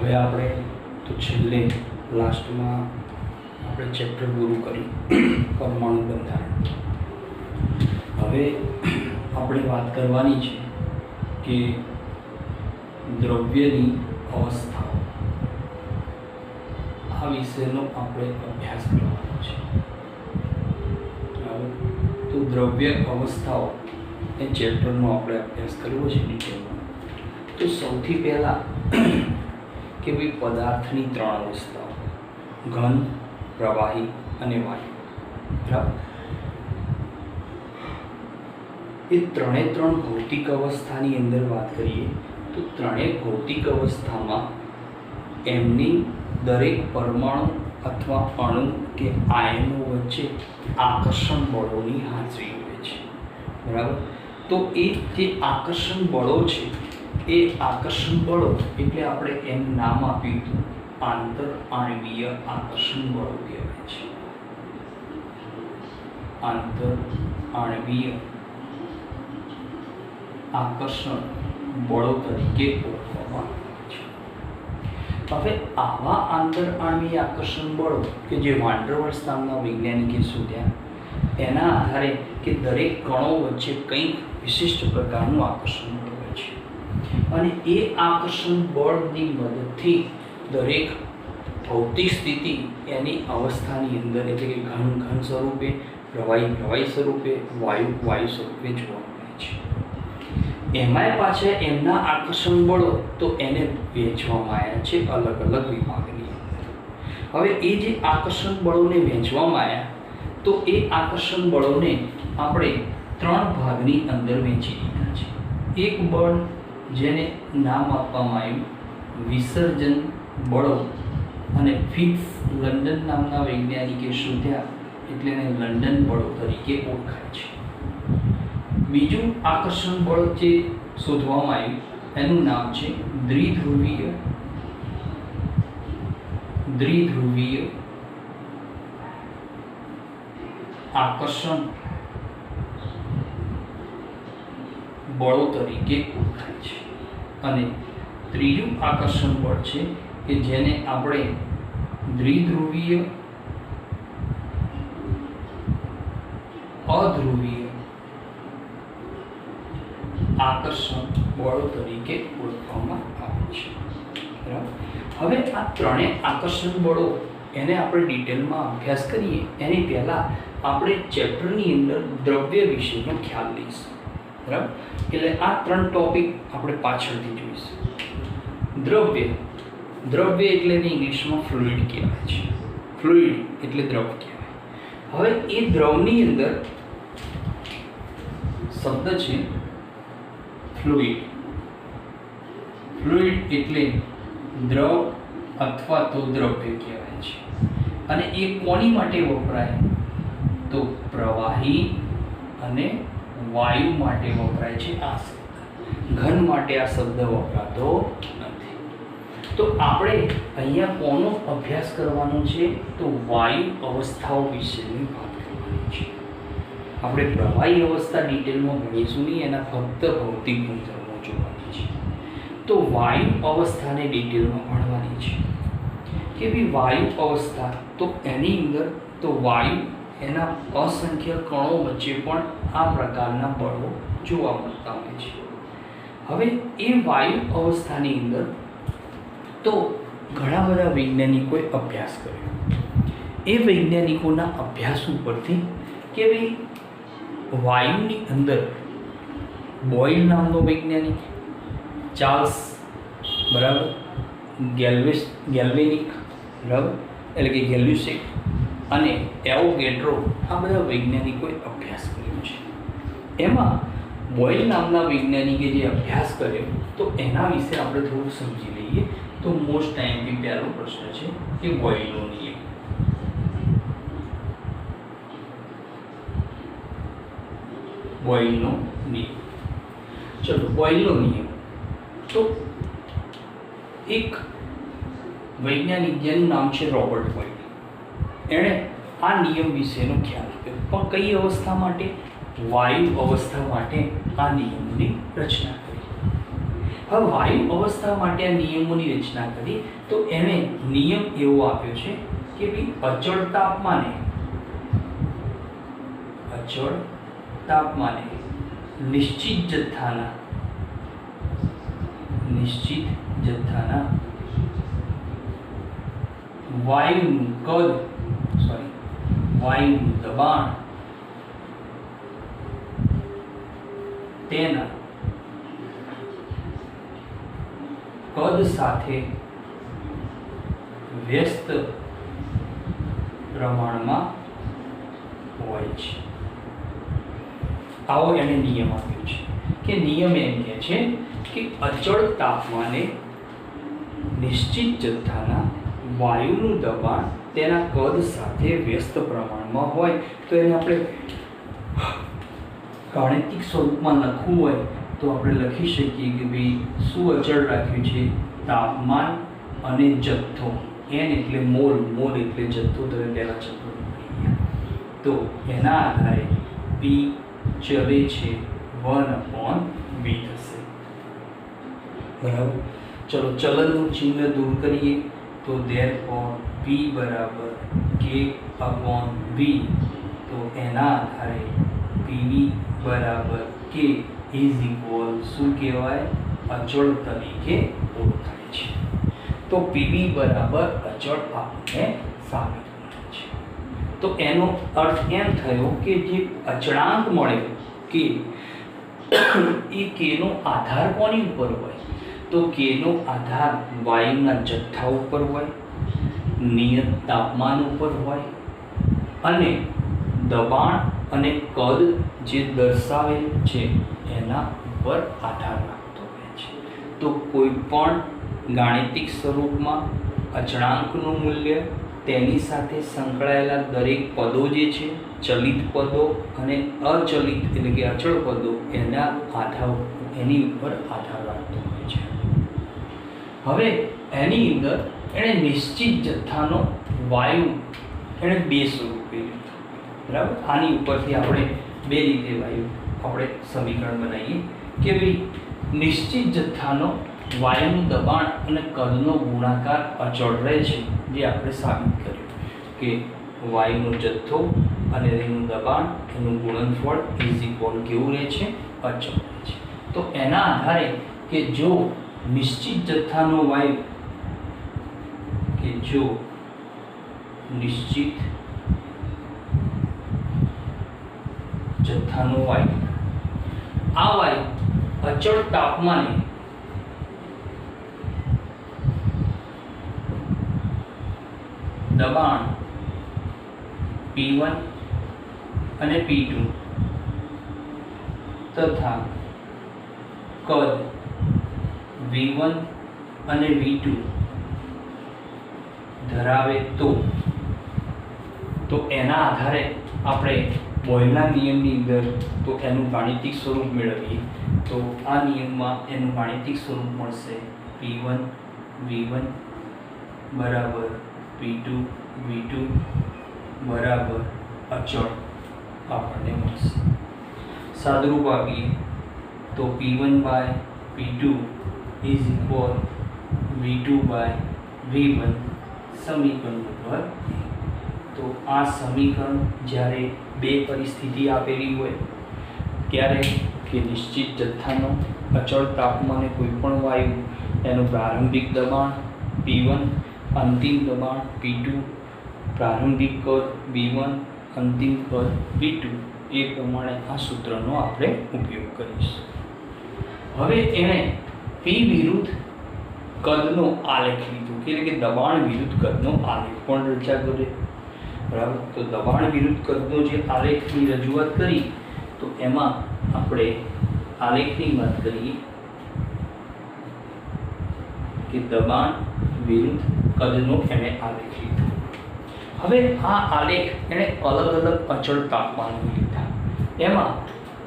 હવે આપણે તો છેલ્લે લાસ્ટમાં આપણે ચેપ્ટર પૂરું કરી પરમાણુ બંધારણ. હવે આપણે વાત કરવાની છે કે દ્રવ્યની અવસ્થાઓ. આ વિષયનો આપણે અભ્યાસ કરવાનો છે. તો દ્રવ્ય અવસ્થાઓ એ ચેપ્ટરનો આપણે અભ્યાસ કરવો છે ડિટેલમાં. તો સૌથી પહેલાં કે ભાઈ પદાર્થની 3 અવસ્થાઓ: ઘન, પ્રવાહી અને વાયુ. બરાબર? એ 3 ભૌતિક અવસ્થાની અંદર વાત કરીએ તો 3 ભૌતિક અવસ્થામાં એમની દરેક પરમાણુ અથવા અણુ કે આયનો વચ્ચે આકર્ષણ બળોની હાજરી હોય છે. બરાબર? તો એ જે આકર્ષણ બળો છે એ આકર્ષણ બળો એટલે આપણે એનું નામ આપ્યું હતું આંતર આણ્વીય આકર્ષણ બળો કહેવાય છે. આંતર આણ્વીય આકર્ષણ બળો તરીકે ઓળખવામાં આવે છે. હવે આવા આંતર આણ્વીય આકર્ષણ બળો કે જે વાન ડર વાલ્સ નામના વૈજ્ઞાનિકે શોધ્યા, એના આધારે કે દરેક કણો વચ્ચે કંઈક વિશિષ્ટ પ્રકારનું આકર્ષણ બળ હોય છે અને એ આકર્ષણ બળની મદદથી દરેક ભૌતિક સ્થિતિ એની અવસ્થાની અંદર એટલે કે ઘન સ્વરૂપે, પ્રવાહી સ્વરૂપે, વાયુ સ્વરૂપે જોવા મળે છે. એમાંય પાછા એમના આકર્ષણ બળો તો એને વહેંચવામાં આવ્યા છે અલગ અલગ વિભાગની અંદર. હવે એ જે આકર્ષણ બળોને વહેંચવામાં આવ્યા તો એ આકર્ષણ બળોને આપણે 3 ભાગની અંદર વહેંચી દીધા છે. એક બળ જેને નામ આપવામાં આવ્યું વિસર્જન બળો અને ફિટ્સ લંડન નામના વૈજ્ઞાનિકે શોધ્યા એટલે એને લંડન બળો તરીકે ઓળખાય છે. બીજું આકર્ષણ બળ જે શોધવામાં આવ્યું એનું નામ છે દ્વિધ્રુવીય આકર્ષણ બળો તરીકે ઓળખાય છે. અને ત્રીજું આકર્ષણ બળ છે કે જેને આપણે દ્વિધ્રુવીય અધ્રુવીય આકર્ષણ બળો તરીકે ઓળખવામાં આવે છે. બરાબર? હવે આ 3 આકર્ષણ બળો એને આપણે ડિટેલમાં અભ્યાસ કરીએ એની પહેલાં આપણે ચેપ્ટરની અંદર દ્રવ્ય વિશેનો ખ્યાલ લઈશું. બરાબર? એટલે આ 3 ટોપિક આપણે પાછળથી જોઈશું. દ્રવ્ય એટલે એને ઇંગ્લિશમાં ફ્લુઇડ કહેવાય છે. ફ્લુઇડ એટલે દ્રવ કહેવાય. હવે એ દ્રવની અંદર શબ્દ છે ફ્લુઇડ. ફ્લુઇડ એટલે દ્રવ અથવા તો દ્રવ્ય કહેવાય છે. અને એ કોની માટે વપરાય તો પ્રવાહી અને વાયુ માટે વપરાય છે આ શબ્દ. ઘન માટે આ શબ્દ વપરાતો નથી. તો આપણે અહીંયા કોનો અભ્યાસ કરવાનો છે તો વાયુ અવસ્થાઓ વિશેની વાત કરવાની છે. આપણે પ્રવાહી અવસ્થા ડિટેલમાં ભણીશું નહીં, એના ફક્ત ભૌતિક ગુણધર્મો જોવાની છે. તો વાયુ અવસ્થાને ડિટેલમાં ભણવાની છે કે ભાઈ વાયુ અવસ્થા તો એની અંદર તો વાયુ એના અસંખ્ય કણો વચ્ચે પણ આ પ્રકારના બળો જોવા મળતા હોય છે. હવે એ વાયુ અવસ્થાની અંદર તો ઘણા બધા વૈજ્ઞાનિકોએ અભ્યાસ કર્યો. એ વૈજ્ઞાનિકોના અભ્યાસ ઉપરથી કે ભાઈ વાયુની અંદર બોઇલ નામનો વૈજ્ઞાનિક, ચાર્લ્સ બરાબર, ગેલ્વેનિક બરાબર એટલે કે ગેલ્યુસેક અને એવોગેડ્રો આ બધા વૈજ્ઞાનિકોએ અભ્યાસ કર્યો છે. એમાં બોઇલ નામના વૈજ્ઞાનિકે જે અભ્યાસ કર્યો તો એના વિશે આપણે થોડું સમજી લઈએ. તો મોસ્ટ ટાઈમથી પહેલો પ્રશ્ન છે કે બોઇલનો નિયમ. બોઇલનો નિયમ. ચલો, બોઇલનો નિયમ તો એક વૈજ્ઞાનિક જેનું નામ છે રોબર્ટ બોઇલ, એણે આ નિયમ વિશેનો ખ્યાલ આપ્યો. પણ કઈ અવસ્થા માટે? વાયુ અવસ્થા માટે આ નિયમની રચના કરી. હવે વાયુ અવસ્થા માટે આ નિયમોની રચના કરી તો એને નિયમ એવો આપ્યો છે કે ભાઈ અચળ તાપમાને નિશ્ચિત જથ્થાના વાયુનું દબાણ તેના કદ સાથે વ્યસ્ત પ્રમાણમાં હોય છે. આવો એને નિયમ આપ્યો છે કે નિયમ એમ કહે છે કે અચળ તાપમાને નિશ્ચિત જથ્થાના વાયુનું દબાણ તેના કદ સાથે વ્યસ્ત પ્રમાણમાં હોય તો એને આપણે ગાણિતિક સ્વરૂપમાં લખવું હોય તો આપણે લખી શકીએ કે ભાઈ શું અચળ રાખ્યું છે? તાપમાન અને જથ્થો. એન એટલે મોલ એટલે જથ્થો, તમે પહેલા જથ્થો તો એના આધારે પી ચલે છે 1/v થશે. બરાબર. ચલો ચલનનું ચિહ્ન દૂર કરીએ તો therefore p બરાબર k/v. તો એના આધારે pv બરાબર k ઇઝ ઇક્વલ શું કહેવાય? અચળ તરીકે ઓળખાય છે. તો pv બરાબર અચળ આપણને સાબિત કરે છે. તો એનો અર્થ એમ થયો કે જે અચળાંક મળ્યો કે એ k નો આધાર કોની ઉપર હોય? તો k નો આધાર વાયુના જથ્થા ઉપર હોય, નિયત તાપમાન ઉપર હોય અને દબાણ અને કદ જે દર્શાવેલ છે એના ઉપર આધાર રાખતો હોય છે. તો કોઈ પણ ગાણિતિક સ્વરૂપમાં અચળાંકનું મૂલ્ય તેની સાથે સંકળાયેલા દરેક પદો જે છે, ચલિત પદો અને અચલિત એટલે કે અચળ પદો એની ઉપર આધાર રાખતો હોય છે. હવે એની અંદર એણે નિશ્ચિત જથ્થાનો વાયુ એણે બે સ્વરૂપે લીધો. બરાબર. આની ઉપરથી આપણે બે રીતે વાયુ આપણે સમીકરણ બનાવીએ કે ભાઈ નિશ્ચિત જથ્થાનો વાયુનું દબાણ અને કદનો ગુણાકાર અચળ રહે છે, જે આપણે સાબિત કર્યું કે વાયુનો જથ્થો અને એનું દબાણ એનું ગુણનફળ ઇઝ ઇક્વલ કેવું રહે છે? અચળ રહે છે. તો એના આધારે કે જો નિશ્ચિત જથ્થાનો વાયુ આ વાયુ અચળ તાપમાને દબાણ P1 અને P2 તથા કદ V1 અને V2 ધરાવે તો એના આધારે આપણે બોયલના નિયમની અંદર તો એનું ગાણિતિક સ્વરૂપ મેળવીએ તો આ નિયમમાં એનું ગાણિતિક સ્વરૂપ મળશે P1 V1 બરાબર P2 V2 બરાબર અચળ આપણને મળશે. સાદુરૂપ આપીએ તો P1/P2 ઇઝ ઇક્વલ V2/V1 સમીકરણ નંબર. તો આ સમીકરણ જ્યારે બે પરિસ્થિતિ આપેલી હોય ત્યારે કે નિશ્ચિત જથ્થાનો અચળ તાપમાને કોઈ પણ વાયુ એનું પ્રારંભિક દબાણ P1, અંતિમ દબાણ P2, પ્રારંભિક કદ V1, અંતિમ કદ V2, એ પ્રમાણે આ સૂત્રનો આપણે ઉપયોગ કરીશું. હવે એણે P વિરુદ્ધ કદનો આલેખ લીધો એટલે કે દબાણ વિરુદ્ધ કદનો આલેખ પણ રચના કર્યો. બરાબર. તો દબાણ વિરુદ્ધ કદનો જે આલેખની રજૂઆત કરી તો એમાં આપણે આલેખની વાત કરીએ કે દબાણ વિરુદ્ધ કદનો એણે આલેખ લીધો. હવે આ આલેખ એણે અલગ અલગ અચળ તાપમાનો લીધા. એમાં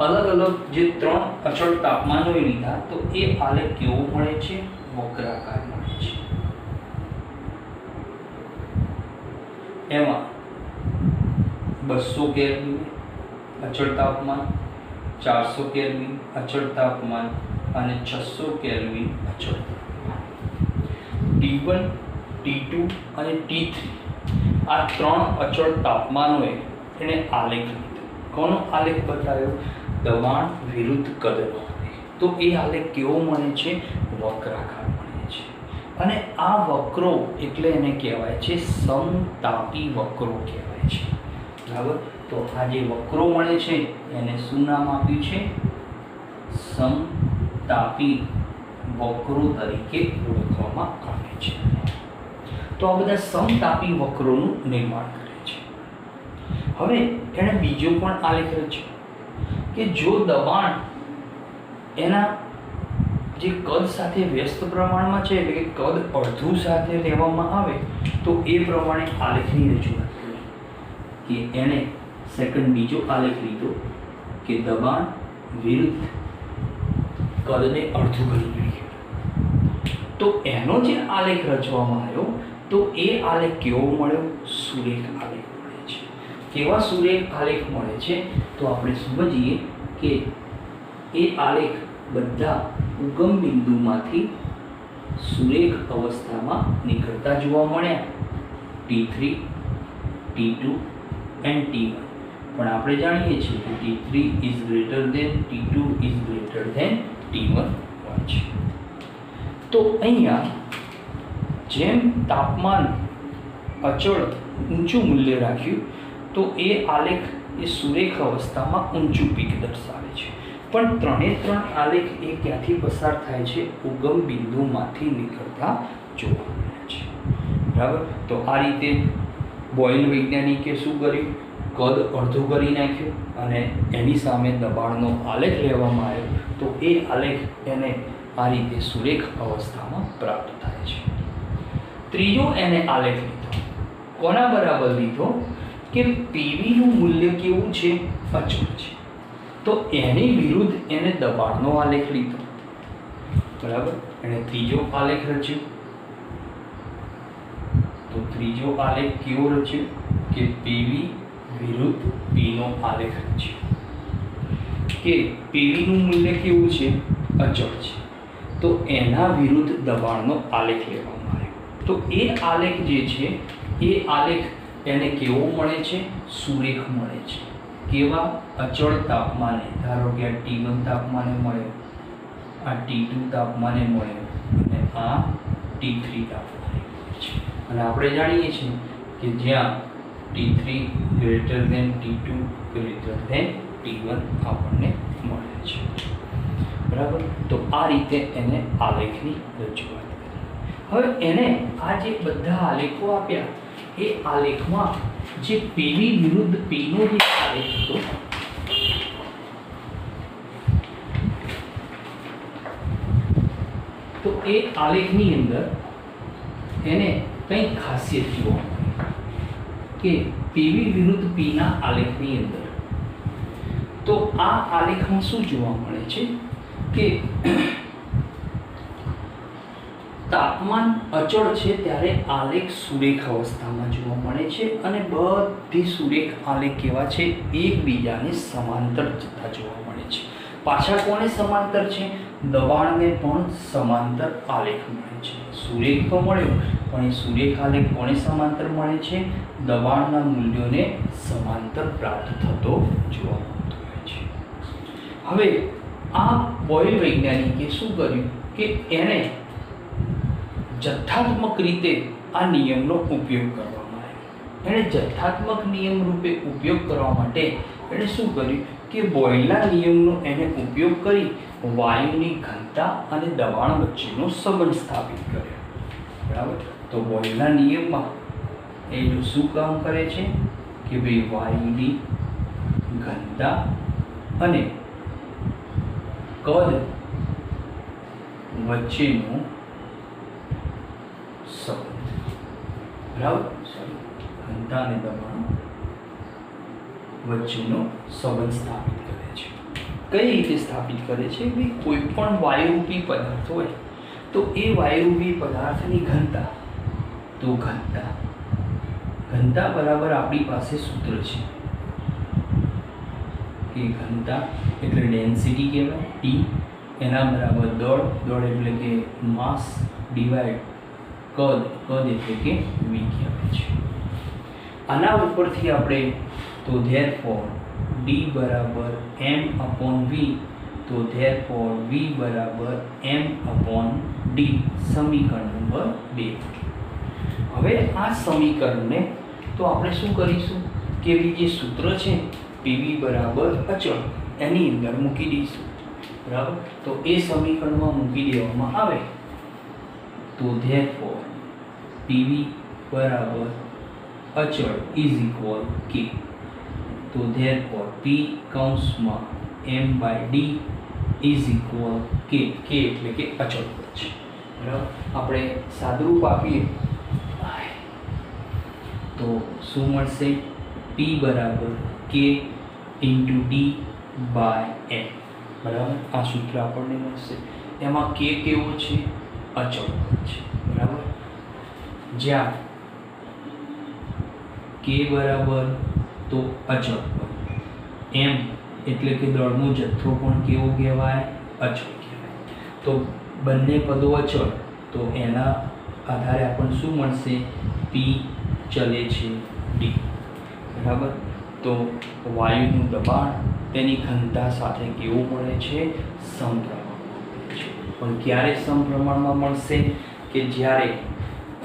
અલગ અલગ જે 3 અચળ તાપમાનો લીધા તો એ આલેખ કેવો મળે છે? વક્રાકાર મળે છે. એમાં 200 કેલ્વિન અચળ તાપમાન, 400 કેલ્વિન અચળ તાપમાન અને 600 કેલ્વિન અચળ T1, T2 અને T3 આ 3 અચળ તાપમાનોએ એને આલેખ લીધો. કોનો આલેખ બતાવ્યો? દબાણ વિરુદ્ધ કદનો. તો એ આલેખ કેવો મળે છે? વક્રાકાર મળે છે. અને આ વક્રો એટલે એને કહેવાય છે સમતાપી વક્રો કહેવાય છે. બરાબર. તો આ જે વક્રો મળે છે એને શું નામ આપ્યું છે? સમતાપી વક્રો તરીકે ઓળખવામાં આવે છે. તો આ બધા સમતાપી વક્રોનું નિર્માણ કરે છે. હવે એણે બીજો પણ આલેખ રચ્યો કે જો દબાણ એના જે કદ સાથે વ્યસ્ત પ્રમાણમાં છે એટલે કે કદ અડધું સાથે લેવામાં આવે તો એ પ્રમાણે આલેખની રજૂઆત કરી કે એણે સેકન્ડ બીજો આલેખ લીધો કે દબાણ વિરુદ્ધ કદને અડધું કરી નાખ્યું. તો એનો જે આલેખ રચવામાં આવ્યો તો એ આલેખ કેવો મળ્યો? સુરેખ આલેખ મળે છે. કેવા સુરેખ આલેખ મળે છે? તો આપણે સમજીએ કે એ આલેખ બધા ઉગમ બિંદુમાંથી સુરેખ અવસ્થામાં નીકળતા જોવા મળ્યા. T3, T2 and T1. પણ આપણે જાણીએ છીએ કે T3 is greater than T2 is greater than T1 હોય છે. તો અહીંયા જેમ તાપમાન અચળ ઊંચું મૂલ્ય રાખ્યું તો એ આલેખ એ સુરેખ અવસ્થામાં ઊંચું પીક દર્શાવે છે. પણ ત્રણે ત્રણ આલેખ એ ક્યાંથી પસાર થાય છે? ઉગમ બિંદુમાંથી નીકળતા જોવા મળે છે. બરાબર. તો આ રીતે બોયલ વૈજ્ઞાનિકે શું કર્યું? કદ અડધું કરી નાખ્યું અને એની સામે દબાણનો આલેખ લેવામાં આવ્યો તો એ આલેખ એને આ રીતે સુરેખ અવસ્થામાં પ્રાપ્ત થાય છે. ત્રીજો એને આલેખ લીધો. કોના બરાબર લીધો? કે પીવીનું મૂલ્ય કેવું છે? અચળ છે. તો એની વિરુદ્ધ એને દબાણનો આલેખ લીધો. બરાબર. એને ત્રીજો આલેખ રચ્યો. તો ત્રીજો આલેખ કેવો રચ્યો? કે પીવી વિરુદ્ધ પીનો આલેખ રચ્યો. કે પીવીનું મૂલ્ય કેવું છે? અચળ છે. તો એના વિરુદ્ધ દબાણનો આલેખ લેવામાં આવ્યો. તો એ આલેખ જે છે એ આલેખ એને કેવો મળે છે? સુરેખ મળે છે. કેવા? અચળ તાપમાને. ધારો કે આ T1 તાપમાને મળ્યો, આ T2 તાપમાને મળ્યો અને આ T3 તાપમાને મળે છે. અને આપણે જાણીએ છીએ કે જ્યાં T3 greater than T2 greater than T1 આપણને મળે છે. બરાબર. તો આ રીતે એને આલેખની રજૂઆત કરી. હવે એને આ જે બધા આલેખો આપ્યા એ આલેખમાં જે પીવી વિરુદ્ધ પીનો જે આલેખ હતો તો એ આલેખની અંદર એને કંઈક ખાસિયત જોવા મળી કે પીવી વિરુદ્ધ પીના આલેખની અંદર તો આ આલેખમાં શું જોવા મળે છે કે તાપમાન અચળ છે ત્યારે આલેખ સુરેખ અવસ્થામાં જોવા મળે છે અને બધી સુરેખ આલેખ કેવા છે? એકબીજાને સમાંતર જતા જોવા મળે છે. પાછા કોને સમાંતર છે? દબાણને પણ સમાંતર આલેખ મળે છે. સુરેખ તો મળ્યો પણ એ સુરેખ આલેખ કોને સમાંતર મળે છે? દબાણના મૂલ્યોને સમાંતર પ્રાપ્ત થતો જોવા મળતો હોય છે. હવે આ બોયલ વૈજ્ઞાનિકે શું કર્યું કે એને જથ્થાત્મક રીતે આ નિયમનો ઉપયોગ કરવામાં આવ્યો. એણે જથ્થાત્મક નિયમ રૂપે ઉપયોગ કરવા માટે એણે શું કર્યું કે બોયલના નિયમનો એને ઉપયોગ કરી વાયુની ઘનતા અને દબાણ વચ્ચેનો સંબંધ સ્થાપિત કર્યો. બરાબર. તો બોયલના નિયમમાં એ શું કામ કરે છે કે ભાઈ વાયુની ઘનતા અને કદ વચ્ચેનો સંબંધ. બરાબર. ઘનતા અને દબાણ વચ્ચેનો સંબંધ સ્થાપિત કરે છે. કઈ રીતે સ્થાપિત કરે છે? ભાઈ કોઈ પણ વાયુરૂપી પદાર્થ હોય તો એ વાયુરૂપી પદાર્થની ઘનતા તો ઘનતા બરાબર આપણી પાસે સૂત્ર છે કે ઘનતા એટલે ડેન્સિટી કહેવાય T એના બરાબર દળ, દળ એટલે કે માસ ડિવાઈડ કદ, કદ એટલે કે વી કહેવાય છે. આના ઉપરથી આપણે તો ધેરફોર ડી બરાબર એમ અપોન વી, તો ધેરફોર વી બરાબર એમ અપોન ડી, સમીકરણ નંબર 2. હવે આ સમીકરણને તો આપણે શું કરીશું કે જે સૂત્ર છે પીવી બરાબર અચળ એની અંદર મૂકી દઈશું. બરાબર, તો એ સમીકરણમાં મૂકી દેવામાં આવે તો ધેરફોર પીવી બરાબર અચળ ઇઝ ઇક્વલ કે, તો ધેરફોર પી કૌંસમાં M by D is equal કે, કે એટલે કે અચળ પદ છે. બરાબર, આપણે સાદુરૂપ આપીએ તો શું મળશે? પી બરાબર કે ઇન્ટુ ડી બાય એમ. બરાબર, આ સૂત્ર આપણને મળશે. એમાં કે કેવો છે? અચળ પદ છે. બરાબર, જ્યાં કે બરાબર તો અચળ પદ, એમ એટલે કે દળનો જથ્થો પણ કેવો કહેવાય? અચળ કહેવાય. તો બંને પદો અચળ, તો એના આધારે આપણને શું મળશે? પી ચલે છે ડી. બરાબર, તો વાયુનું દબાણ તેની ઘનતા સાથે કેવું મળે છે? સમપ્રમાણમાં મળે છે. પણ ક્યારે સમપ્રમાણમાં મળશે? કે જ્યારે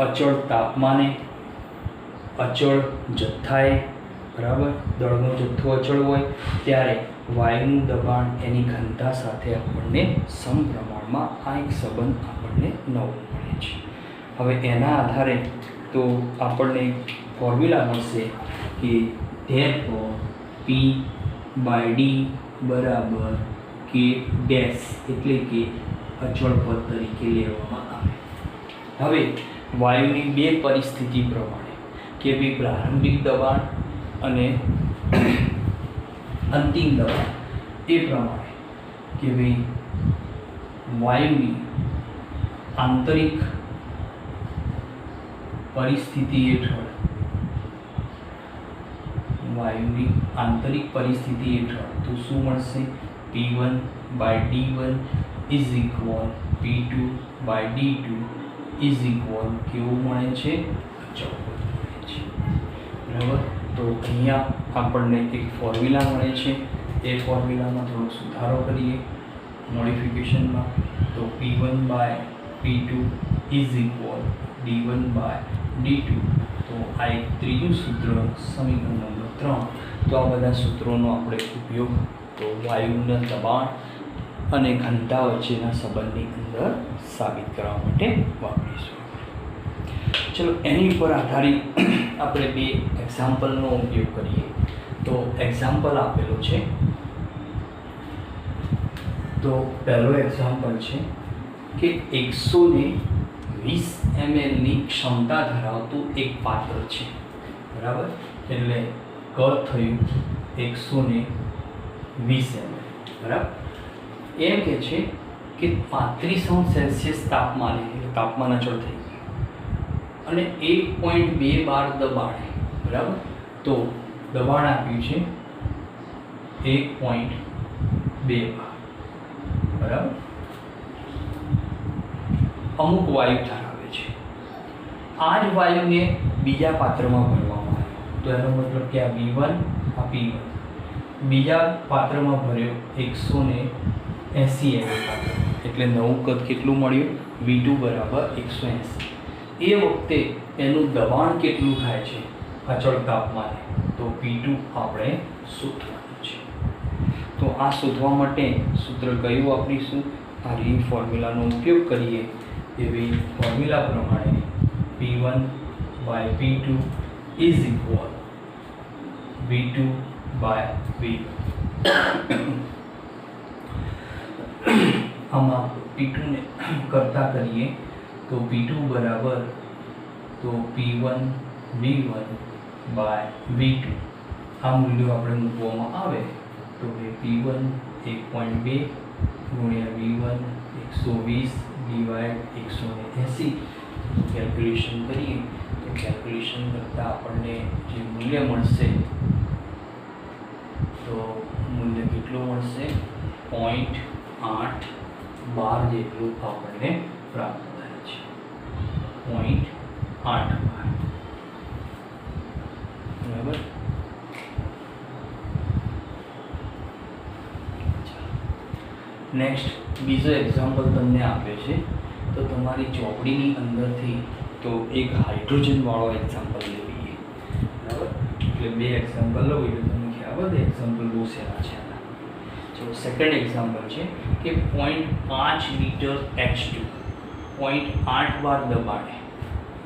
અચળ તાપમાને, અચળ જથ્થાએ, બરાબર, દળનો જથ્થો અચળ હોય ત્યારે વાયુનું દબાણ એની ઘનતા સાથે આપણને સમપ્રમાણમાં આ એક સંબંધ આપણને નવો મળે છે. હવે એના આધારે તો આપણને ફોર્મ્યુલા મળશે કે ધેરફોર પી બાય ડી બરાબર કે ડેશ એટલે કે અચળ પદ તરીકે લેવામાં આવે. હવે વાયુની બે પરિસ્થિતિ પ્રમાણે કે ભાઈ પ્રારંભિક દબાણ અને અંતિમ દબાણ, એ પ્રમાણે કે ભાઈ વાયુની આંતરિક પરિસ્થિતિ હેઠળ, વાયુની આંતરિક પરિસ્થિતિ હેઠળ તો શું મળશે? P1 by D1 is equal P2 by D2 is equal કેવું મળે છે? અચળ પદ મળે છે. બરાબર, તો અહીંયા આપણને એક ફોર્મ્યુલા મળે છે. એ ફોર્મ્યુલામાં થોડો સુધારો કરીએ મોડિફિકેશનમાં, તો P1 by P2 is equal D1 by D2. તો આ એક ત્રીજું સૂત્ર, સમીકરણ નંબર 3. તો આ બધા સૂત્રોનો આપણે ઉપયોગ તો વાયુના દબાણ અને ઘનતા વચ્ચેના સંબંધની અંદર સાબિત કરવા માટે વાપરીશું. ચલો, એની ઉપર આધારિત આપણે બે એક્ઝામ્પલનો ઉપયોગ કરીએ. તો એક્ઝામ્પલ આપેલો છે. તો પહેલો એક્ઝામ્પલ છે કે 120 ml ની ક્ષમતા ધરાવતું એક પાત્ર છે. બરાબર, એટલે કદ થયું 120 ml. બરાબર, એમ કે છે કે 35°C તાપમાને, એટલે તાપમાન અચળ થઈ ગયું, અને 1.2 બાર દબાણે. બરાબર, તો દબાણ આપ્યું છે 1.2 બાર. બરાબર, અમુક વાયુ ધરાવે છે. આ જ વાયુને બીજા પાત્રમાં ભરવામાં આવ્યો, તો એનો મતલબ કે આ V1, આ P1 બીજા પાત્રમાં ભર્યો 180 ml પાત્ર, એટલે નવું કદ કેટલું મળ્યું? V2 બરાબર 180. એ વખતે એનું દબાણ કેટલું થાય છે અચળ તાપમાને? તો P2 આપણે શોધવાનું છે. તો આ શોધવા માટે સૂત્ર કયું વાપરીશું? આ ફોર્મ્યુલાનો ઉપયોગ કરીએ. એવી ફોર્મ્યુલા પ્રમાણે P1 by P2 is equal V2 by V1. આમાં P2 ને કરતા કરીએ તો P2 બરાબર તો P1 V1 બાય V2. આ મૂલ્યો આપણે મૂકવામાં આવે તો P1 1.2 ગુણ્યા V1 120 ડિવાઇડ 180. કેલ્ક્યુલેશન કરીએ તો કેલ્ક્યુલેશન કરતાં આપણને જે મૂલ્ય મળશે તો મૂલ્ય કેટલું મળશે? 0.8 12 જેટલું આપણને પ્રાપ્ત થાય છે. 0.8 બરાબર. નેક્સ્ટ બીજો એક્ઝામ્પલ તમને આપ્યો છે, તો તમારી ચોપડીની અંદરથી તો એક હાઇડ્રોજનવાળો એક્ઝામ્પલ લેવીએ. બરાબર. એટલે બે એક્ઝામ્પલ લો એટલે તમને ખ્યાલ આવે એક્ઝામ્પલ બહુ સારા છે. તો સેકન્ડ એક્ઝામ્પલ છે કે 0.5 લિટર H2 0.8 bar દબાણે,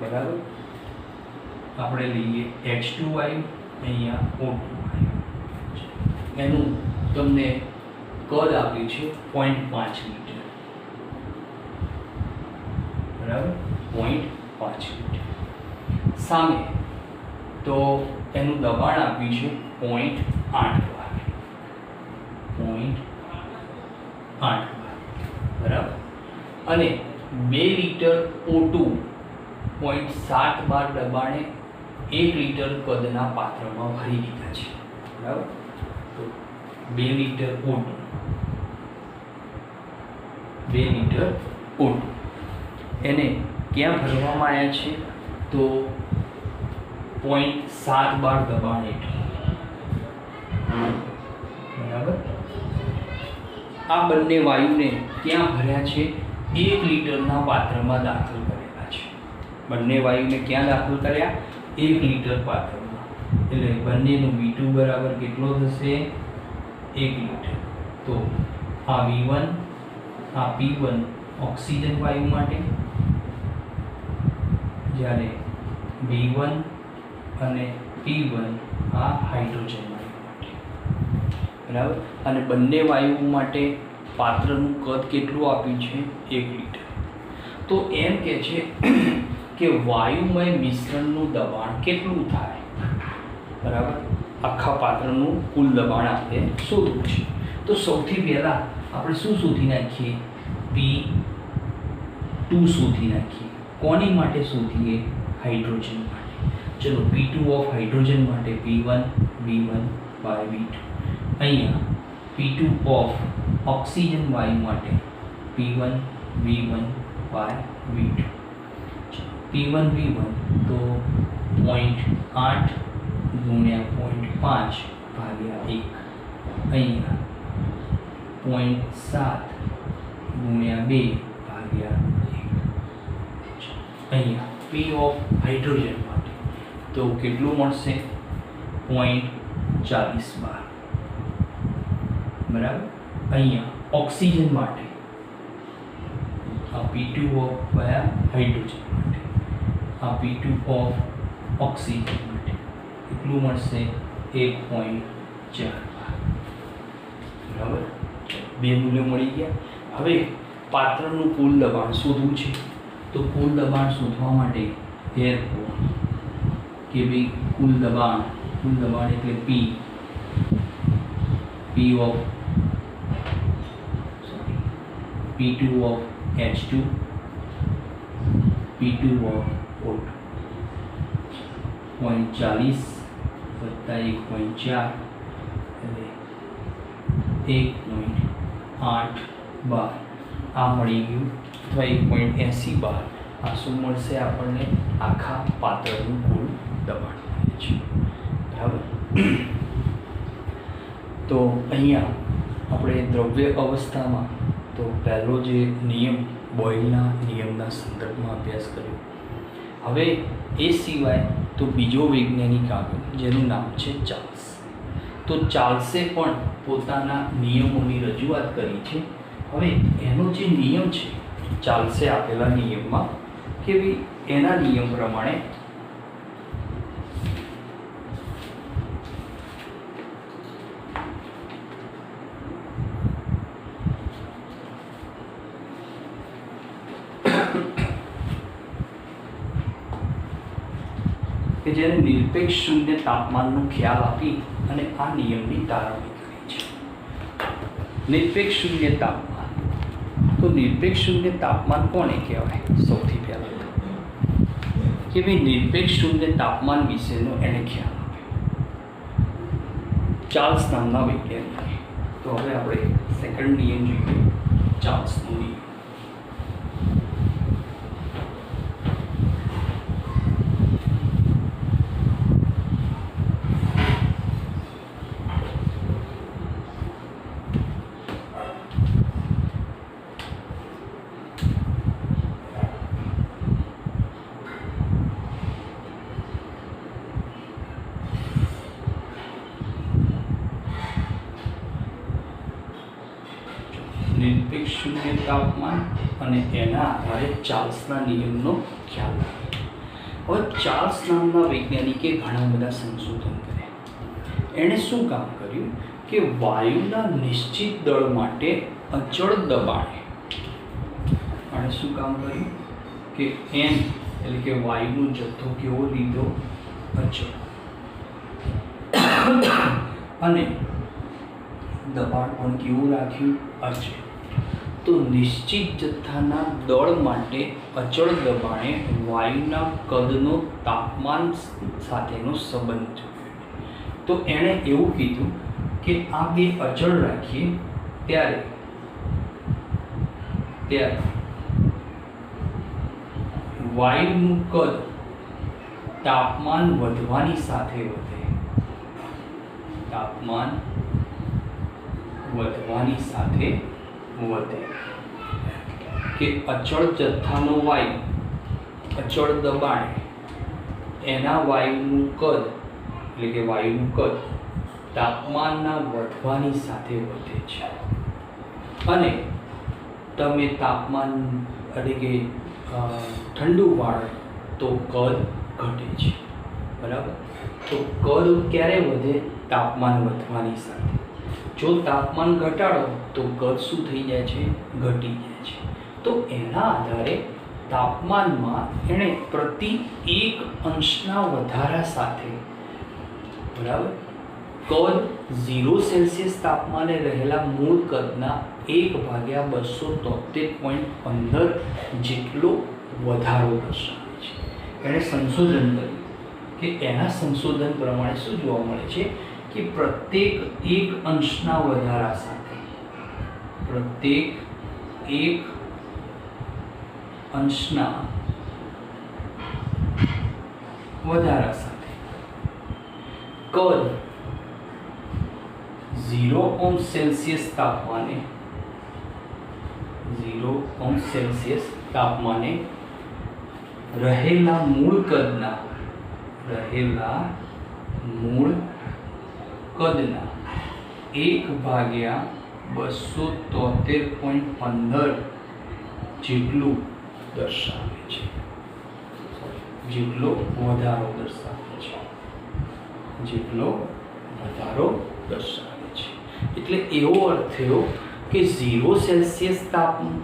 બરાબર, આપણે લઈએ H2 આવ્યું, અહીંયા O2 આવ્યું. એનું તમને કદ આપ્યું છે 0.5 લિટર, બરાબર, 0.5 લિટર. સામે તો એનું દબાણ આપ્યું છે 0.8 bar, 0.8 bar, બરાબર. અને 2 લિટર O2 0.7 bar દબાણે 1 લિટર કદના પાત્રમાં ભરી દીધા છે, બરાબર. તો 2 લિટર O2 એને ક્યાં ભરવામાં આવ્યા છે? તો 0.7 bar દબાણ હેઠળ, બરાબર. આ બંને વાયુને ક્યાં ભર્યા છે? 1 લિટરના પાત્રમાં દાખલ કરેલા છે. બંને વાયુને ક્યાં દાખલ કર્યા? 1 લિટર પાત્રમાં. એટલે બંનેનું V2 બરાબર કેટલો થશે? 1 લિટર. તો આ V1, આ P1 ઓક્સિજન વાયુ માટે, જ્યારે V1 અને P1 આ હાઇડ્રોજન વાયુ માટે, બરાબર. અને બંને વાયુઓ માટે પાત્રનું કદ કેટલું આપ્યું છે? 1 લિટર. તો એમ કે છે કે વાયુમય મિશ્રણનું દબાણ કેટલું થાય, બરાબર. આખા પાત્રનું કુલ દબાણ આપણે શોધવું છે. તો સૌથી પહેલાં આપણે શું શોધી નાખીએ? P2 શોધી નાખીએ. કોની માટે શોધીએ? હાઇડ્રોજન માટે. ચલો P2 ઓફ હાઇડ્રોજન માટે P1 V1 by V2. અહીંયા P2 ઓફ ઓક્સિજન વાયુ માટે P1 V1 by V2. P1 V1 તો 0.8 ગુણ્યા 0.5 ભાગ્યા 1, અહીંયા 0.7 ગુણ્યા 2 ભાગ્યા 1. અહીંયા P ઓફ હાઇડ્રોજન માટે તો કેટલું મળશે? 0.40 bar, બરાબર. અહીંયા ઓક્સિજન માટે આ P2 ઓફ કયા? હાઇડ્રોજન માટે. આ P2 ઓફ ઓક્સિજન માટે કેટલું મળશે? 1.4 bar, બરાબર. બે મૂલ્યો મળી ગયા. હવે પાત્રનું કુલ દબાણ શોધવું છે. તો કુલ દબાણ શોધવા માટે therefore કે ભાઈ કુલ દબાણ એટલે P of P2 of H2 P2 of O2 0.40 વત્તા 1.4 એટલે 1.8 bar. આ મળી ગયું. અથવા 1.80 bar. આ શું મળશે આપણને? આખા પાત્રનું કુલ દબાણ મળે છે, બરાબર. તો અહીંયા આપણે દ્રવ્ય અવસ્થામાં તો પહેલો જે નિયમ બોયલના નિયમના સંદર્ભમાં અભ્યાસ કર્યો. હવે એ સિવાય તો બીજો વૈજ્ઞાનિક આવ્યો જેનું નામ છે ચાર્લ્સ. તો ચાર્લ્સે પણ પોતાના નિયમોની રજૂઆત કરી છે. હવે એનો જે નિયમ છે ચાર્લ્સે આપેલા નિયમમાં કે ભાઈ એના નિયમ પ્રમાણે કે જેને નિરપેક્ષ શૂન્ય તાપમાનનો ખ્યાલ આપી અને આ નિયમની તારવણી કરી છે. નિરપેક્ષ શૂન્ય તાપમાન. તો નિરપેક્ષ શૂન્ય તાપમાન કોને કહેવાય? સૌથી પહેલાં કે ભાઈ નિરપેક્ષ શૂન્ય તાપમાન વિશેનો એને ખ્યાલ આપ્યો ચાર્લ્સ નામના વૈજ્ઞાનિકે. તો હવે આપણે સેકન્ડ નિયમ જોઈએ, ચાર્લ્સનો નિયમ. નિરપેક્ષ શૂન્ય તાપમાન અને એના આધારે ચાર્લ્સના નિયમનો ખ્યાલ આવે. હવે ચાર્લ્સ નામના વૈજ્ઞાનિકે ઘણા બધા સંશોધન કર્યા. એણે શું કામ કર્યું કે વાયુના નિશ્ચિત દળ માટે અચળ દબાણે અને શું કામ કર્યું કે એમ એટલે કે વાયુનો જથ્થો કેવો લીધો? અચળ. અને દબાણ પણ કેવું રાખ્યું? અચળ. તો નિશ્ચિત જથ્થાના દળ માટે અચળ દબાણે વાયુના કદનો તાપમાન સાથેનો સંબંધ જોયો. તો એણે એવું કીધું કે આ બે અચળ રાખીએ ત્યારે વાયુનું કદ તાપમાન વધવાની સાથે વધે. તાપમાન વધવાની સાથે વધે. કે અચળ જથ્થાનો વાયુ અચળ દબાણે એના વાયુનું કદ એટલે કે વાયુનું કદ તાપમાનના વધવાની સાથે વધે છે. અને તમે તાપમાન એટલે કે ઠંડુ પાડો તો કદ ઘટે છે. બરાબર. તો કદ ક્યારે વધે? તાપમાન વધવાની સાથે. જો તાપમાન ઘટાડો તો કદ શું થઈ જાય છે? ઘટી જાય છે. તો એના આધારે તાપમાનમાં એણે પ્રતિ 1 અંશના વધારા સાથે બરાબર કદ 0 સેલ્સિયસ તાપમાને રહેલા મૂળ કદના 1/273.15 જેટલો વધારો દર્શાવે છે. એણે સંશોધન કર્યું કે એના સંશોધન પ્રમાણે શું જોવા મળે છે કે પ્રત્યેક 1 અંશના વધારા સાથે પ્રત્યેક 1 અંશના વધારા સાથે કદ 0 સેલ્સિયસ તાપમાને 0 સેલ્સિયસ તાપમાને રહેલા મૂળ કદના 1/273.15 જેટલું દર્શાવે છે. જેટલો વધારો દર્શાવે છે. એટલે એવો અર્થ થયો કે 0 સેલ્સિયસ તાપમાન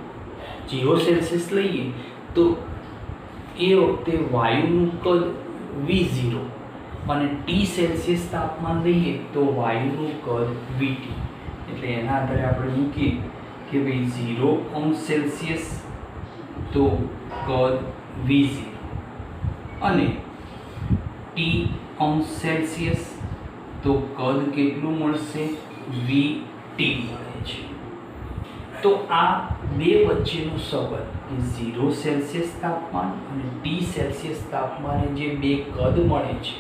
0 સેલ્સિયસ લઈએ તો એ વખતે વાયુનું કદ V0 અને T સેલ્સિયસ તાપમાન લઈએ તો વાયુનું કદ VT. એટલે એના આધારે આપણે મૂકીએ કે ભાઈ 0 સેલ્સિયસ તો કદ V0 અને T સેલ્સિયસ તો કદ કેટલું મળશે? VT મળે છે. તો આ બે વચ્ચેનો સંબંધ 0 સેલ્સિયસ તાપમાન અને T સેલ્સિયસ તાપમાને જે બે કદ મળે છે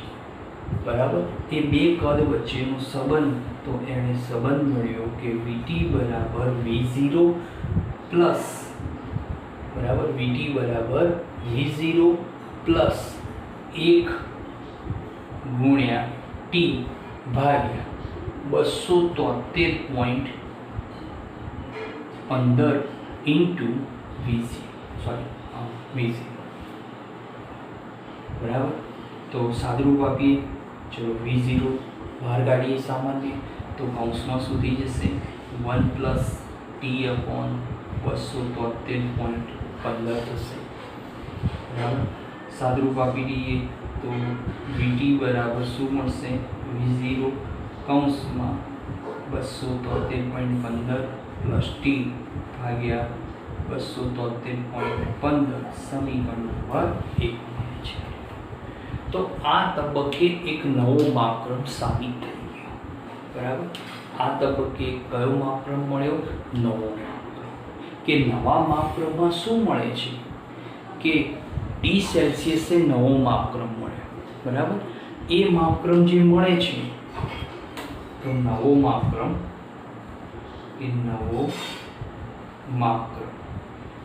બરાબર એ બે કદ વચ્ચેનો સંબંધ તો એને સંબંધ મળ્યો કે VT બરાબર V0 પ્લસ બરાબર VT બરાબર V0 પ્લસ 1 ગુણ્યા T ભાગ્યા 273.15 ઇન્ટુ V0 બરાબર. તો સાદુરૂપ આપીએ. ચલો V0 બહાર કાઢીએ સામાન્ય તો કૌંસમાં શું થઈ જશે? 1 પ્લસ T/273.15 થશે. બરાબર. સાદુરૂપ આપી દઈએ તો VT બરાબર શું મળશે? V0 કૌંસમાં 273.15 પ્લસ T ભાગ્યા 273.15 સમીકરણ નંબર 1 મળે છે. તો આ તબક્કે એક નવો માપક્રમ સાબિત થઈ ગયો. બરાબર. આ તબક્કે કયો માપક્રમ મળ્યો? નવો માપક્રમ. કે નવા માપક્રમમાં શું મળે છે કે T સેલ્સિયસે નવો માપક્રમ મળ્યો. બરાબર. એ માપક્રમ જે મળે છે તો નવો માપક્રમ માપક્રમ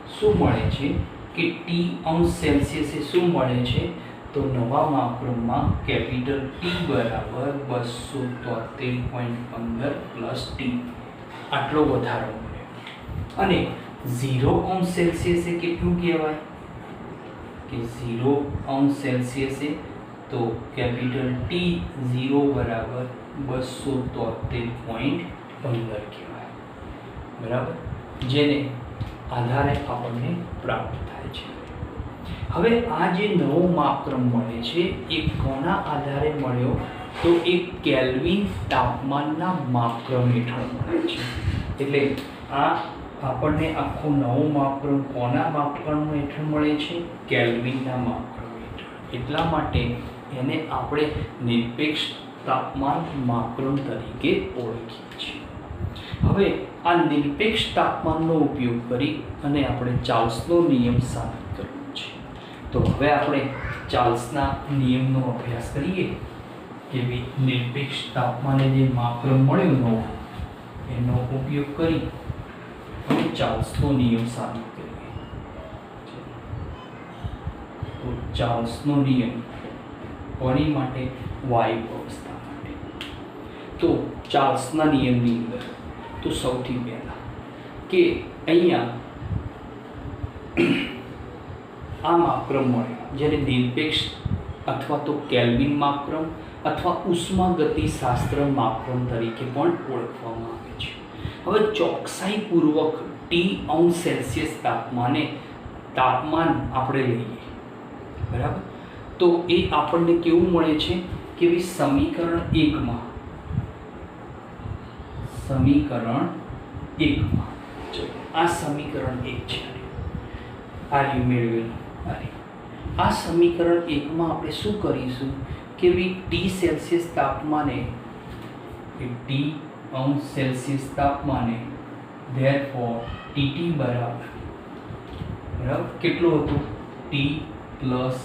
શું મળે છે કે T°C શું મળે છે તો નવા માપક્રમમાં કેપિટલ T બરાબર 273.15 પ્લસ T આટલો વધારો મળ્યો અને 0°C એ કેટલું કહેવાય કે 0°C તો કેપિટલ T0 બરાબર 273.15 કહેવાય બરાબર જેને આધારે આપણને પ્રાપ્ત થાય છે હવે આ જે નવો માપક્રમ મળે છે એ કોના આધારે મળ્યો તો એ કેલ્વિન તાપમાનના માપક્રમ હેઠળ મળે છે એટલે આ આપણને આખો નવો માપક્રમ કોના માપક્રમ હેઠળ મળે છે કેલ્વિનના માપક્રમ હેઠળ એટલા માટે એને આપણે નિરપેક્ષ તાપમાન માપક્રમ તરીકે ઓળખીએ છીએ હવે આ નિરપેક્ષ તાપમાનનો ઉપયોગ કરી અને આપણે ચાર્લ્સનો નિયમ સાબિત કરવો છે તો હવે આપણે ચાર્લ્સના નિયમનો અભ્યાસ કરીએ કે નિરપેક્ષ તાપમાને જે માપક્રમ મળ્યો નવો એનો ઉપયોગ કરી અને ચાર્લ્સનો નિયમ સાબિત કરીએ તો ચાર્લ્સનો નિયમ કોની માટે વાયુ અવસ્થા માટે તો ચાર્લ્સના નિયમની અંદર તો સૌથી પહેલા કે અહીંયા આ માપક્રમ મળ્યો જેને નિરપેક્ષ અથવા તો કેલ્વિન માપક્રમ અથવા ઉષ્માગતિશાસ્ત્ર માપક્રમ તરીકે પણ ઓળખવામાં આવે છે હવે ચોકસાઈપૂર્વક T°C તાપમાન આપણે લઈએ બરાબર તો એ આપણને કેવું મળે છે કે સમીકરણ 1 માં આ સમીકરણ 1 છે આ રહ્યું મેળવેલું આ સમીકરણ 1 માં આપણે શું કરીશું કે T°C તાપમાને therefore TT બરાબર કેટલું હતું T પ્લસ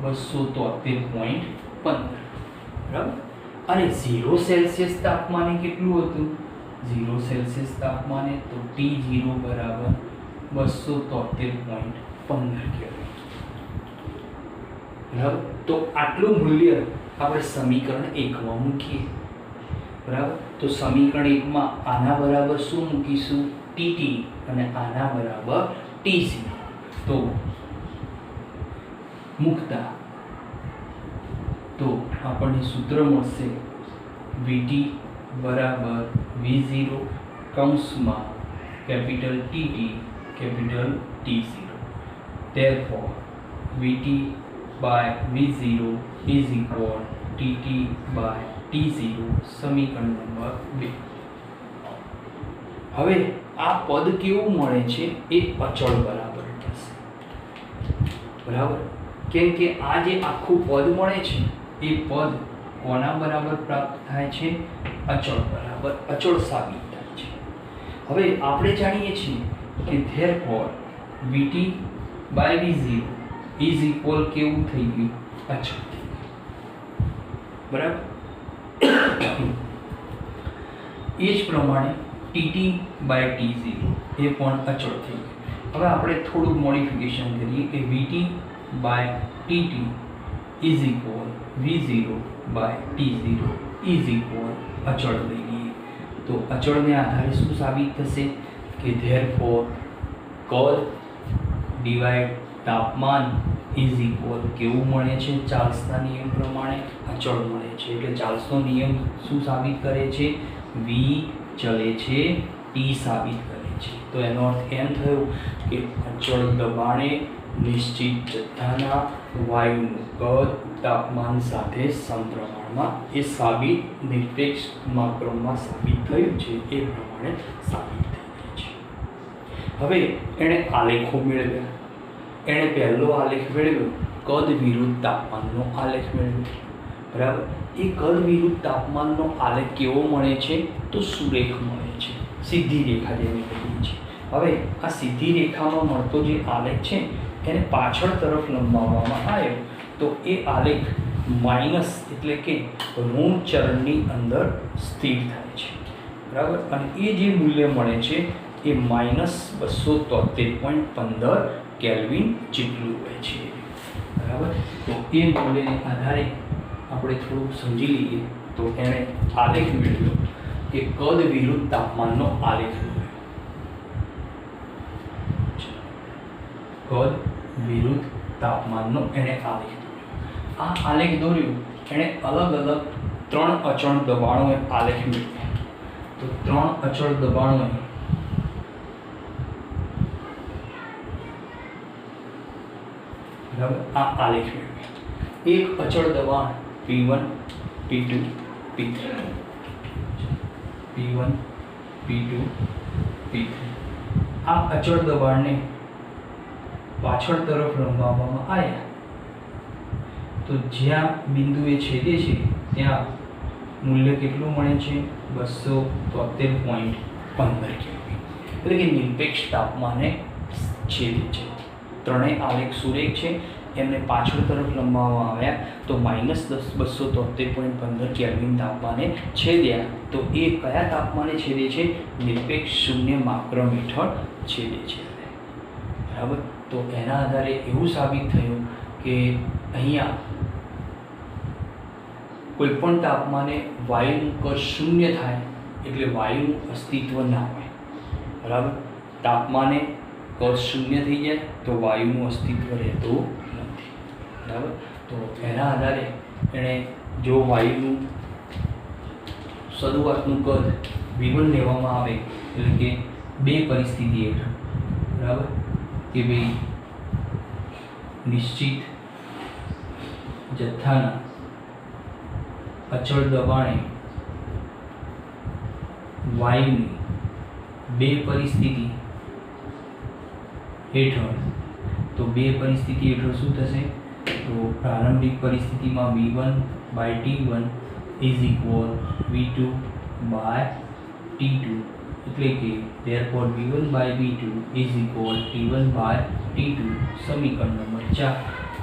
273.15 બરાબર અને 0°C તાપમાને કેટલું હતું 0°C તાપમાને તો T0 બરાબર 273.15 કહેવાય બરાબર તો આટલું મૂલ્ય આપણે સમીકરણ 1 માં મૂકીએ બરાબર તો સમીકરણ 1 માં આના બરાબર શું મૂકીશું TT અને આના બરાબર T0 તો મૂકતા તો આપણને સૂત્ર મળશે VT બરાબર V0 કૌંસમાં capital TT capital T0 therefore VT by V0 is equal TT by T0 સમીકરણ નંબર 2 હવે આ પદ કેવું મળે છે એ અચળ બરાબર થશે બરાબર કેમ કે આ જે આખું પદ મળે છે એ પદ કોના બરાબર પ્રાપ્ત થાય છે અચળ બરાબર અચળ સાબિત થાય છે હવે આપણે જાણીએ છીએ કે therefore VT by V0 is equal કેવું થઈ ગયું અચળ બરાબર એ જ પ્રમાણે TT by T0 એ પણ અચળ થઈ ગયું હવે આપણે થોડું મોડિફિકેશન કરીએ કે VT by TT is equal V0 by T0 is equal અચળ લઈ લઈએ તો અચળને આધારે શું સાબિત થશે કે therefore કદ ડિવાઇડ તાપમાન ઇઝ ઇક્વલ કેવું મળે છે ચાર્લ્સના નિયમ પ્રમાણે અચળ મળે છે એટલે ચાર્લ્સનો નિયમ શું સાબિત કરે છે V ચલે છે T સાબિત કરે છે તો એનો અર્થ એમ થયો કે અચળ દબાણે નિશ્ચિત જથ્થાના વાયુનું કદ તાપમાન સાથે સમપ્રમાણમાં એ સાબિત નિરપેક્ષ માપક્રમમાં સાબિત થયું છે એ પ્રમાણે સાબિત થઈ છે હવે એણે આલેખો મેળવ્યા એણે પહેલો આલેખ મેળવ્યો કદ વિરુદ્ધ તાપમાનનો આલેખ મેળવ્યો બરાબર એ કદ વિરુદ્ધ તાપમાનનો આલેખ કેવો મળે છે તો સુરેખ મળે છે સીધી રેખા જેને કહીએ છીએ હવે આ સીધી રેખામાં મળતો જે આલેખ છે એને પાછળ તરફ લંબાવવામાં આવ્યો તો એ આલેખ માઇનસ એટલે કે ઋણ ચરણની અંદર સ્થિર થાય છે બરાબર અને એ જે મૂલ્ય મળે છે એ -273.15 કેલ્વિન જેટલું હોય છે, બરાબર. તો એ મૂલ્યને આધારે આપણે થોડુંક સમજી લઈએ. તો એણે આલેખ મેળવ્યો કે કદ વિરુદ્ધ તાપમાનનો આલેખ મેળવ્યો. કદ વિરુદ્ધ તાપમાનનો એણે આલેખ દોર્યો. આ આલેખ દોર્યું એણે અલગ અલગ 3 અચળ દબાણોએ આલેખ મેળવ્યા. તો 3 અચળ દબાણોએ બરાબર આ આલેખ મેળવ્યા. એક અચળ દબાણ P1 P2 P3, P1 P2 P3. આ અચળ દબાણને પાછળ તરફ લંબાવવામાં આવ્યા. તો જ્યાં બિંદુએ છેદે છે ત્યાં મૂલ્ય કેટલું મળે છે? 273.15 કેલ્વિન, એટલે કે નિરપેક્ષ તાપમાને છેદે છે. ત્રણેય આલેખ સુરેખ છે. એમને પાછળ તરફ લંબાવવામાં આવ્યા તો -273.15 કેલ્વિન તાપમાને છેદ્યા. તો એ કયા તાપમાને છેદે છે? નિરપેક્ષ શૂન્ય માપક્રમ હેઠળ છેદે છે, બરાબર. તો એના આધારે એવું સાબિત થયું કે અહીંયા કોઈ પણ તાપમાને વાયુનું કદ શૂન્ય થાય એટલે વાયુનું અસ્તિત્વ ના હોય, બરાબર. તાપમાને કદ શૂન્ય થઈ જાય તો વાયુનું અસ્તિત્વ રહેતું નથી, બરાબર. તો એના આધારે એણે જો વાયુનું શરૂઆતનું કદ V1 લેવામાં આવે એટલે કે બે પરિસ્થિતિ હેઠળ, બરાબર, કે ભાઈ નિશ્ચિત જથ્થાના અચળ દબાણે વાયુની બે પરિસ્થિતિ હેઠળ, તો બે પરિસ્થિતિ હેઠળ શું થશે? તો પ્રારંભિક પરિસ્થિતિમાં V1/T1 V2/T2, એટલે કે therefore V1/V2 T1/T2. સમીકરણ નંબર 4.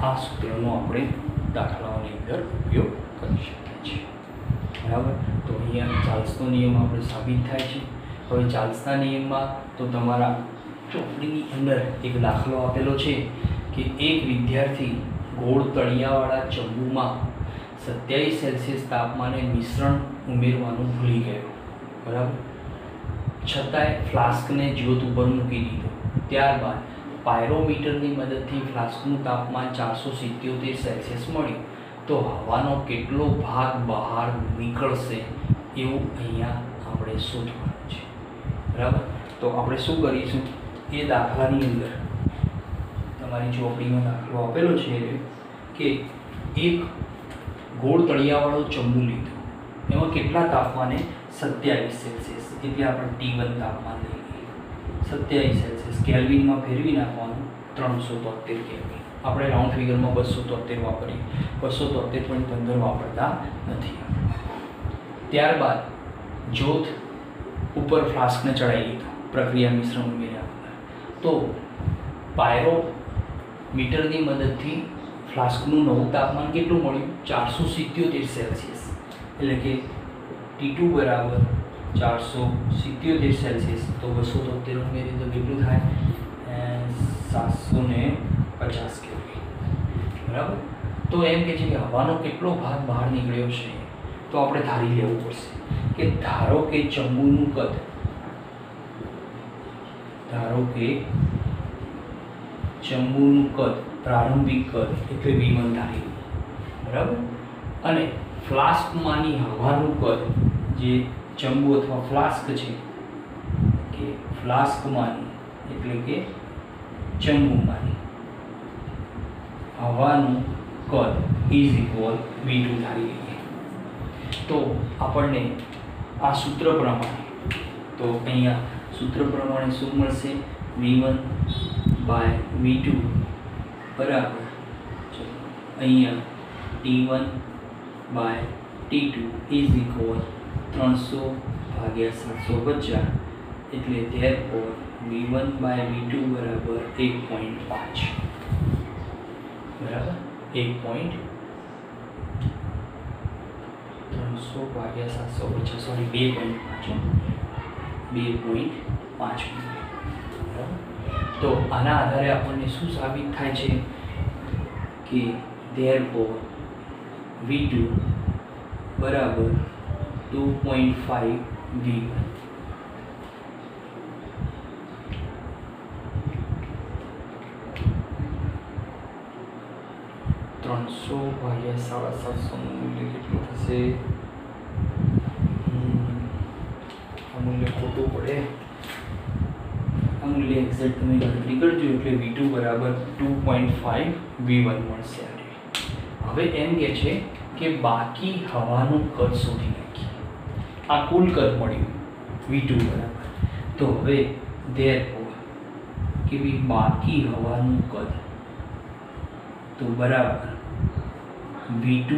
આ સૂત્રનો આપણે દાખલાઓની અંદર ઉપયોગ કરી શકીએ છીએ, બરાબર. તો અહીંયા ચાર્લ્સનો નિયમ આપણે સાબિત થાય છે. હવે ચાર્લ્સના નિયમમાં તો તમારા ચોપડીની અંદર એક દાખલો આપેલો છે કે એક વિદ્યાર્થી ગોળ તળિયાવાળા ચંબુમાં 27 સેલ્સિયસ તાપમાને મિશ્રણ ઉમેરવાનું ભૂલી ગયો, બરાબર. છતાંય ફ્લાસ્કને જ્યોત ઉપર મૂકી દીધો. ત્યારબાદ પાયરોમીટરની મદદથી ફ્લાસ્કનું તાપમાન 477 સેલ્સિયસ મળ્યું. તો હવાનો કેટલો ભાગ બહાર નીકળશે એવું અહીંયા આપણે શોધવાનું છે, બરાબર. તો આપણે શું કરીશું? એ દાખલાની અંદર તમારી ચોપડીમાં દાખલો આપેલો છે કે એક ગોળ તળિયાવાળો ચંબુ લીધો. એમાં કેટલા તાપમાને? 27 સેલ્સિયસ, એટલે આપણે T1 તાપમાન લઈ લઈએ. 27 સેલ્સિયસ કેલ્વિનમાં ફેરવી નાખવાનું 373 કેલ્વિન. આપણે રાઉન્ડ ફિગરમાં 273 વાપરીએ, 273.15 વાપરતા નથી. ત્યારબાદ જ્યોત ઉપર ફ્લાસ્કને ચડાવી દીધો પ્રક્રિયા મિશ્રણ ઉમેર્યા વગર. તો પાયરોમીટરની મદદથી ફ્લાસ્કનું નવું તાપમાન કેટલું મળ્યું? 477 સેલ્સિયસ, એટલે કે T2 બરાબર 477 સેલ્સિયસ. તો 273 ઉમેરીએ તો કેટલું થાય? 750 કેલ્વિન, બરાબર. તો એમ કે છે કે હવાનો કેટલો ભાગ બહાર નીકળ્યો છે? તો આપણે ધારી લેવું પડશે કે ધારો કે ચંબુનું કદ, પ્રારંભિક કદ એટલે V1 ધારી, બરાબર. અને ફ્લાસ્કમાંની હવાનું કદ, જે ચંબુ અથવા ફ્લાસ્ક છે કે ફ્લાસ્કમાંની એટલે કે ચંબુમાંની હવાનું કદ V2 ધારી લઈએ. તો આપણને આ સૂત્ર પ્રમાણે, તો અહીંયા સૂત્ર પ્રમાણે શું મળશે? V1/V2 બરાબર, અહીંયા T1/T2 300/750, એટલે therefore V1/V2 બરાબર 1.5, બરાબર. 300/750, સોરી 2.5, 5 બરાબર. તો આના આધારે આપણને શું સાબિત થાય છે કે therefore V2 બરાબર 2.5 V1. ત્રણસો ભાગ્યા 750 નું મૂલ્ય કેટલું થશે? આ મૂલ્ય ખોટું પડે. આ મૂલ્ય એક્ઝેક્ટ તમે ગણતરી કરજો એટલે V2 બરાબર 2.5 V1 મળશે. હવે એમ કહે છે કે બાકી હવાનું કદ શોધી નાખીએ. આ કુલ કદ મળ્યું V2 બરાબર. તો હવે therefore કે ભાઈ બાકી હવાનું કદ તો બરાબર V2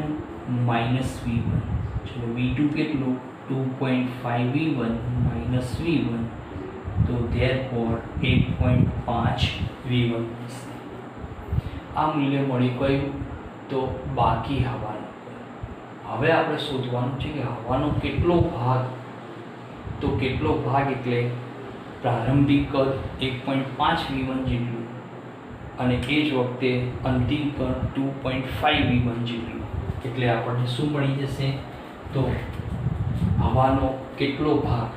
માઇનસ V1. ચલો V2 કેટલું? 2.5 V1 માઇનસ V1. તો therefore 1.5 V1 મળશે. આ મૂલ્ય મળી કયું? તો બાકી હવાનું. હવે આપણે શોધવાનું છે કે હવાનો કેટલો ભાગ. તો કેટલો ભાગ એટલે પ્રારંભિક કદ 1.5 V1 જેટલું અને એ જ વખતે અંતિમ કદ 2.5 V1 જેટલું. એટલે આપણને શું મળી જશે? તો હવાનો કેટલો ભાગ?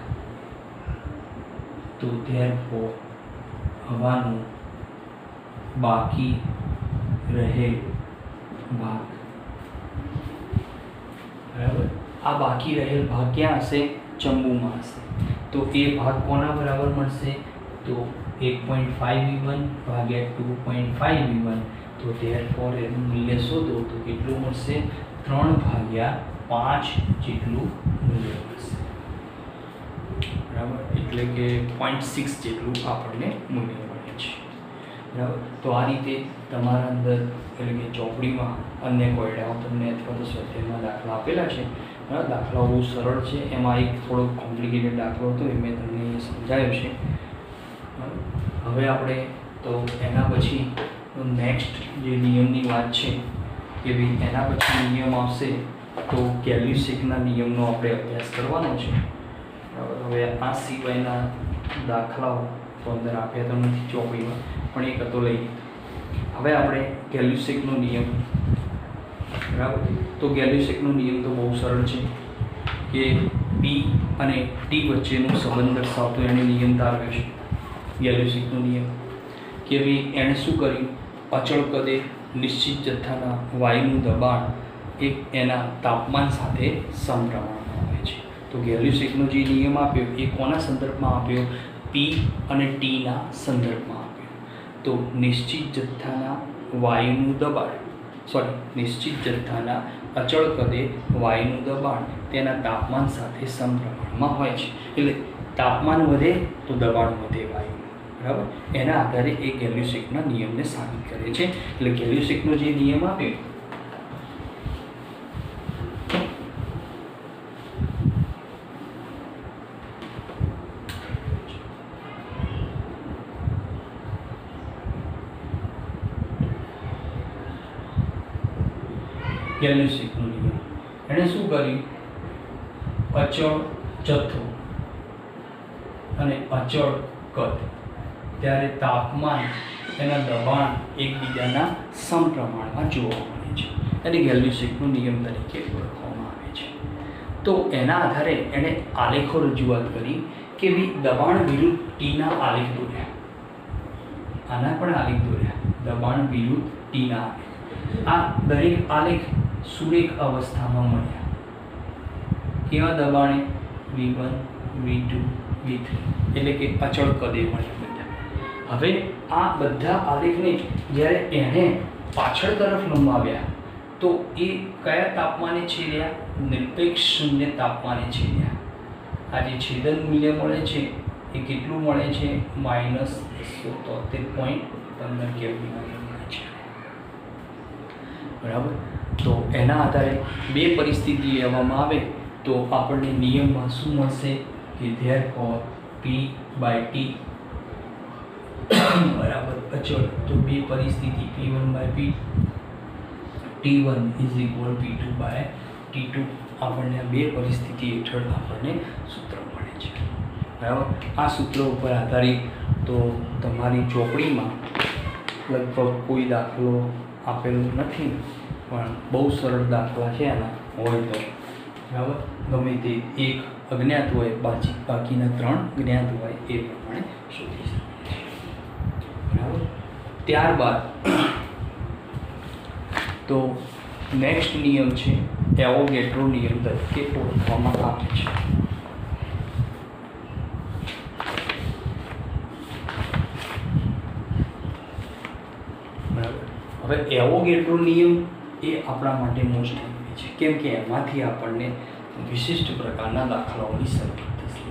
તો therefore હવાનો બાકી રહેલ ભાગ. બરાબર. આ બાકી રહેલ ભાગ ક્યાં હશે? ચંબુમાં હશે. તો એ ભાગ કોના બરાબર મળશે? તો 1.5 V1 ભાગ્યા 2.5 V1. તો therefore એનું મૂલ્ય શોધો તો કેટલું મળશે? 3/5 જેટલું મૂલ્ય મળશે. બરાબર. એટલે કે 0.6 જેટલું આપણને મૂલ્ય મળે છે. બરાબર. તો આ રીતે તમારા અંદર એટલે કે ચોપડીમાં અન્ય કોયડાઓ તમને અથવા તો સ્વાધ્યાયમાં દાખલા આપેલા છે. બરાબર. દાખલાઓ બહુ સરળ છે. એમાં એક થોડો કોમ્પ્લિકેટેડ દાખલો હતો એ મેં તમને સમજાવ્યો છે. હવે આપણે તો એના પછી નેક્સ્ટ જે નિયમની વાત છે કે ભાઈ એના પછી નિયમ આવશે તો કેલ્યુસેકના નિયમનો આપણે અભ્યાસ કરવાનો છે. હવે આ સિવાયના દાખલાઓ તો અંદર આપ્યા તો નથી ચોપડીમાં પણ એક હતો લઈ લીધો. હવે આપણે કેલ્યુસેકનો નિયમ. બરાબર. તો કેલ્યુસેકનો નિયમ તો બહુ સરળ છે કે P અને T વચ્ચેનો સંબંધ દર્શાવતો એને નિયમ તારવ્યો છે. કેલ્યુસેકનો નિયમ કે ભાઈ એણે શું કર્યું? અચળ કદે નિશ્ચિત જથ્થાના વાયુનું દબાણ એક એના તાપમાન સાથે સમપ્રમાણમાં હોય છે. તો કેલ્યુસેકનો જે નિયમ આપ્યો એ કોના સંદર્ભમાં આપ્યો? P અને Tના સંદર્ભમાં આપ્યો. તો નિશ્ચિત જથ્થાના વાયુનું દબાણ નિશ્ચિત જથ્થાના અચળ કદે વાયુનું દબાણ તેના તાપમાન સાથે સમપ્રમાણમાં હોય છે. એટલે તાપમાન વધે તો દબાણ વધે વાયુ. બરાબર. એના આધારે એ કેલ્યુસેકના નિયમને સાબિત કરે છે. એટલે કેલ્યુસેકનો જે નિયમ આપ્યો કેલ્યુસેકનો નિયમ એણે શું કર્યું? અચળ જથ્થો અને અચળ કદ ત્યારે તાપમાન તેના દબાણ એકબીજાના સમપ્રમાણમાં જોવા મળે છે. એને કેલ્યુસેકનો નિયમ તરીકે ઓળખવામાં આવે છે. તો એના આધારે એણે આલેખો રજૂઆત કરી કે ભાઈ દબાણ વિરુદ્ધ ટીના આલેખ દોર્યા. આના પણ આલેખ દોર્યા. દબાણ વિરુદ્ધ ટીના આલેખ. આ દરેક આલેખ સુરેખ અવસ્થામાં મળ્યા. કેવા દબાણે? V1 V2 V3 એટલે કે અચળ કદે મળ્યા બધા. હવે આ બધા આલેખને જ્યારે એણે પાછળ તરફ લંબાવ્યા તો એ કયા તાપમાને છેદ્યા? નિરપેક્ષ શૂન્ય તાપમાને છેદ્યા. આ જે છેદન મૂલ્ય મળે છે એ કેટલું મળે છે? -173.15 કેલ્વિનમાં મળે છે. બરાબર. તો એના આધારે બે પરિસ્થિતિ લેવામાં આવે તો આપણને નિયમમાં શું મળશે કે therefore P/T બરાબર અચળ. તો બે પરિસ્થિતિ P1/P T1 = P2/T2 આપણને બે પરિસ્થિતિ હેઠળ આપણને સૂત્ર મળે છે. બરાબર. આ સૂત્ર ઉપર આધારિત તો તમારી ચોપડીમાં લગભગ કોઈ દાખલો આપેલો નથી, પણ બહુ સરળ દાખલા છે એના હોય તો બરાબર. ગમે તે એક અજ્ઞાત હોય, બાકીના 3 જ્ઞાત હોય એ પ્રમાણે શોધી શકે બરાબર. ત્યારબાદ તો નેક્સ્ટ નિયમ છે એવોગેડ્રો નિયમ તરીકે ઓળખવામાં આવે છે. બરાબર. હવે એવોગેડ્રો નિયમ એ આપણા માટે મોસ્ટ ઇમ્પોર્ટન્ટ છે, કેમ કે એમાંથી આપણને વિશિષ્ટ પ્રકારના દાખલાઓની શરૂઆત થશે.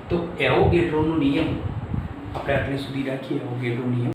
તો એવોગેડ્રોનો નિયમ આપણે આટલે સુધી રાખીએ. એવોગેડ્રો નિયમ